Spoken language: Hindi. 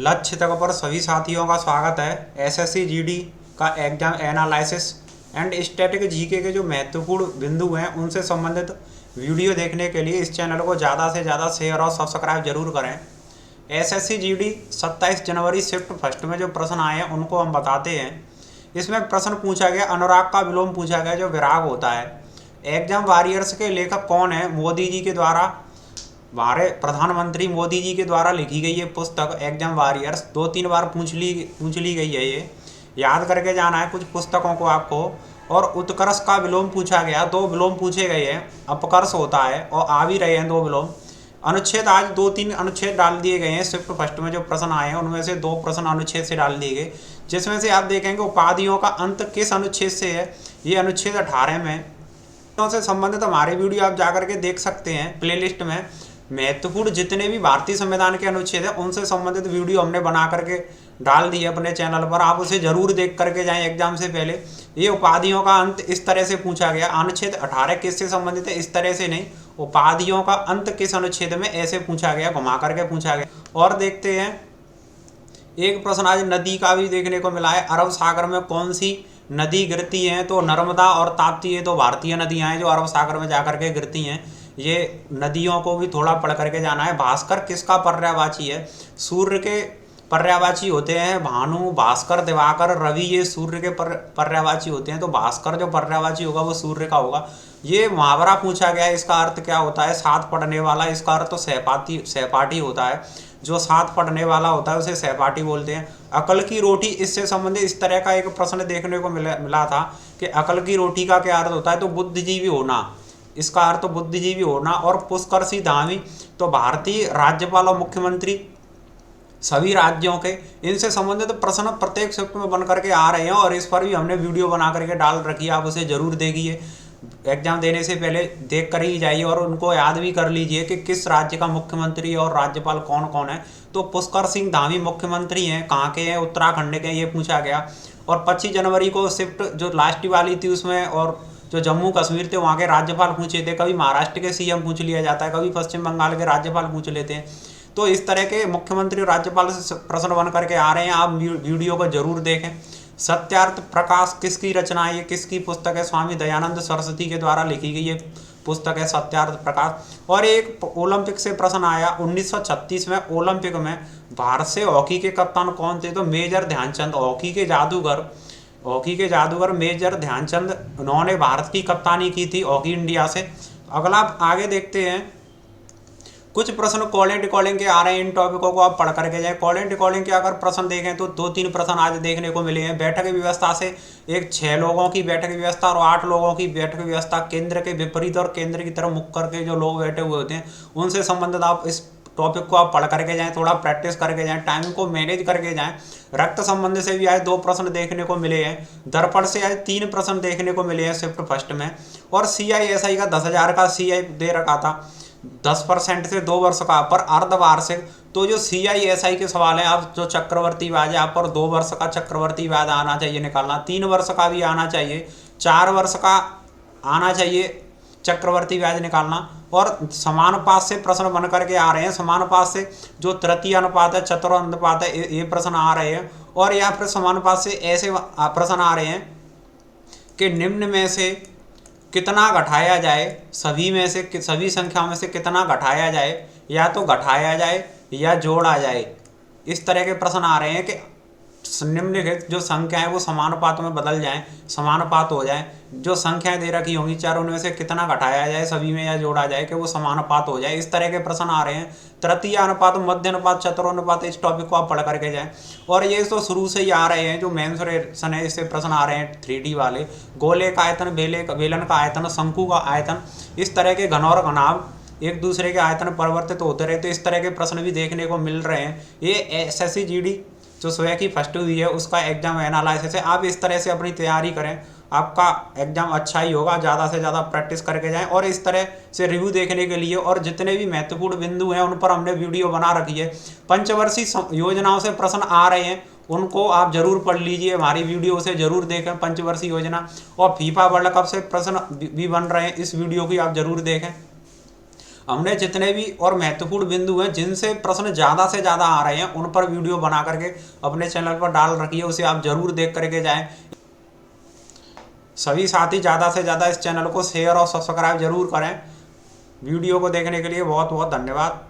लक्ष्य तक पर सभी साथियों का स्वागत है। एसएससी जीडी का exam analysis and static GK के जो महत्वपूर्ण बिंदु हैं उनसे संबंधित वीडियो देखने के लिए इस चैनल को ज़्यादा से ज़्यादा शेयर और सब्सक्राइब जरूर करें। एसएससी जीडी 27 जनवरी शिफ्ट फर्स्ट में जो प्रश्न आए हैं उनको हम बताते हैं। इसमें प्रश्न पूछा गया, अनुराग का विलोम पूछा गया जो विराग होता है। एग्जाम वॉरियर्स के लेखक कौन है? मोदी जी के द्वारा, हमारे प्रधानमंत्री मोदी जी के द्वारा लिखी गई ये पुस्तक एग्जाम वॉरियर्स 2-3 बार पूछ ली गई है। ये याद करके जाना है कुछ पुस्तकों को आपको। और उत्कर्ष का विलोम पूछा गया, 2 विलोम पूछे गए हैं। अपकर्ष होता है और आ भी रहे हैं 2 विलोम। अनुच्छेद आज 2-3 अनुच्छेद डाल दिए गए हैं। शिफ्ट फर्स्ट में जो प्रश्न आए हैं उनमें से 2 प्रश्न अनुच्छेद से डाल दिए गए, जिसमें से आप देखेंगे उपाधियों का अंत किस अनुच्छेद से है। ये अनुच्छेद 18 में से संबंधित हमारे वीडियो आप जाकर के देख सकते हैं। प्लेलिस्ट में महत्वपूर्ण जितने भी भारतीय संविधान के अनुच्छेद हैं उनसे संबंधित वीडियो हमने बना करके डाल दी है अपने चैनल पर, आप उसे जरूर देख करके जाएं एग्जाम से पहले। ये उपाधियों का अंत इस तरह से पूछा गया। अनुच्छेद 18 किससे संबंधित है? इस तरह से नहीं, उपाधियों का अंत किस अनुच्छेद में, ऐसे पूछा गया, घुमा करके पूछा गया। और देखते हैं एक प्रश्न आज नदी का भी देखने को मिला है। अरब सागर में कौन सी नदी गिरती हैं? तो नर्मदा और ताप्ती, ये तो भारतीय नदियां हैं जो अरब सागर में जाकर के गिरती हैं। ये नदियों को भी थोड़ा पढ़ करके जाना है। भास्कर किसका पर्यायवाची है? सूर्य के पर्यायवाची होते हैं भानु, भास्कर, दिवाकर, रवि, ये सूर्य के पर्यायवाची होते हैं। तो भास्कर जो पर्यायवाची होगा वो सूर्य का होगा। ये मुहावरा पूछा गया है, इसका अर्थ क्या होता है? साथ पढ़ने वाला। इसका अर्थ तो सहपाठी होता है। जो साथ पढ़ने वाला होता है उसे सहपाठी बोलते हैं। अकल की रोटी, इससे संबंधित इस तरह का एक प्रश्न देखने को मिला था कि अकल की रोटी का क्या अर्थ होता है? तो बुद्धिजीवी होना, इसका अर्थ तो बुद्धिजीवी होना। और पुष्कर धामी, तो भारतीय राज्यपाल और मुख्यमंत्री सभी राज्यों के, इनसे संबंधित प्रश्न प्रत्येक शिफ्ट में बन करके आ रहे हैं और इस पर भी हमने वीडियो बना करके डाल रखी है। आप उसे जरूर देखिए, एग्जाम देने से पहले देख कर ही जाइए और उनको याद भी कर लीजिए कि किस राज्य का मुख्यमंत्री और राज्यपाल कौन कौन है। तो पुष्कर सिंह धामी मुख्यमंत्री हैं, कहाँ के हैं? उत्तराखंड के, ये पूछा गया। और 25 जनवरी को शिफ्ट जो लास्ट वाली थी उसमें, और जो जम्मू कश्मीर थे वहाँ के राज्यपाल पूछे थे। कभी महाराष्ट्र के सीएम पूछ लिया जाता है, कभी पश्चिम बंगाल के राज्यपाल पूछ लेते हैं। तो इस तरह के मुख्यमंत्री राज्यपाल से प्रश्न बन करके आ रहे हैं, आप वीडियो को जरूर देखें। सत्यार्थ प्रकाश किसकी रचना है? ये किसकी पुस्तक है? स्वामी दयानंद सरस्वती के द्वारा लिखी गई ये पुस्तक है सत्यार्थ प्रकाश। और एक ओलंपिक से प्रश्न आया 1936 में। ओलंपिक में भारत से हॉकी के कप्तान कौन थे? तो मेजर ध्यानचंद, हॉकी के जादूगर मेजर ध्यानचंद, उन्होंने भारत की कप्तानी की थी हॉकी इंडिया से। अगला आगे देखते हैं, कुछ प्रश्न कॉलिंग डिकॉलिंग के आ रहे हैं। इन टॉपिकों को आप पढ़ करके जाएं। कॉलिंग डिकॉलिंग के अगर प्रश्न देखें तो 2-3 प्रश्न आज देखने को मिले हैं। बैठक व्यवस्था से एक 6 लोगों की बैठक व्यवस्था और 8 लोगों की बैठक व्यवस्था, केंद्र के विपरीत और केंद्र की तरफ मुख करके जो लोग बैठे हुए होते हैं उनसे संबंधित आप इस टॉपिक को आप पढ़ करके जाएं, थोड़ा प्रैक्टिस करके जाएं, टाइम को मैनेज करके जाएं। रक्त संबंध से भी आज 2 प्रश्न देखने को मिले हैं। दर्पण से आज 3 प्रश्न देखने को मिले हैं शिफ्ट फर्स्ट में। और CISI का 10,000 का CI दे रखा था 10% से 2 वर्ष का पर अर्धवार्षिक। तो जो CISI के सवाल है, आप जो चक्रवर्ती ब्याज है, आप पर 2 वर्ष का चक्रवर्ती ब्याज आना चाहिए निकालना, 3 वर्ष का भी आना चाहिए, 4 वर्ष का आना चाहिए चक्रवर्ती ब्याज निकालना। और समानुपात से प्रश्न बन करके आ रहे हैं। समानुपात से जो तृतीय अनुपात है, चतुर्थानुपात है, ये प्रश्न आ रहे हैं। और यहाँ पर समानुपात से ऐसे प्रश्न आ रहे हैं कि निम्न में से कितना घटाया जाए, सभी संख्याओं में से कितना घटाया जाए, या तो घटाया जाए या जोड़ा जाए। इस तरह के प्रश्न आ रहे हैं कि निम्नलिखित जो संख्या है वो समानुपात में बदल जाएं, समानुपात हो जाए। जो संख्याएं दे रखी होंगी 4, उनमें से कितना घटाया जाए सभी में या जोड़ा जाए कि वो समानुपात हो जाए। इस तरह के प्रश्न आ रहे हैं। तृतीय अनुपात, मध्य अनुपात, चतुरानुपात, इस टॉपिक को आप पढ़ करके जाएं। और ये तो शुरू से ही आ रहे हैं, जो मेंसुरेशन है इससे प्रश्न आ रहे हैं 3D वाले। गोले का आयतन, बेलन का आयतन, शंकु का आयतन, इस तरह के घन और घनाभ एक दूसरे के आयतन परिवर्तित होते रहे। तो इस तरह के प्रश्न भी देखने को मिल रहे हैं। ये SSC GD जो स्वयं की फर्स्ट हुई है उसका एग्जाम एनालिसिस है। आप इस तरह से अपनी तैयारी करें, आपका एग्जाम अच्छा ही होगा। ज़्यादा से ज़्यादा प्रैक्टिस करके जाएं। और इस तरह से रिव्यू देखने के लिए और जितने भी महत्वपूर्ण बिंदु हैं उन पर हमने वीडियो बना रखी है। पंचवर्षीय योजनाओं से प्रश्न आ रहे हैं, उनको आप जरूर पढ़ लीजिए, हमारी वीडियो से जरूर देखें पंचवर्षीय योजना। और फीफा वर्ल्ड कप से प्रश्न भी बन रहे हैं, इस वीडियो की आप जरूर देखें। हमने जितने भी और महत्वपूर्ण बिंदु हैं जिनसे प्रश्न ज़्यादा से ज़्यादा आ रहे हैं उन पर वीडियो बना करके अपने चैनल पर डाल रखी है, उसे आप ज़रूर देख करके जाएं। सभी साथी ज़्यादा से ज़्यादा इस चैनल को शेयर और सब्सक्राइब जरूर करें। वीडियो को देखने के लिए बहुत बहुत धन्यवाद।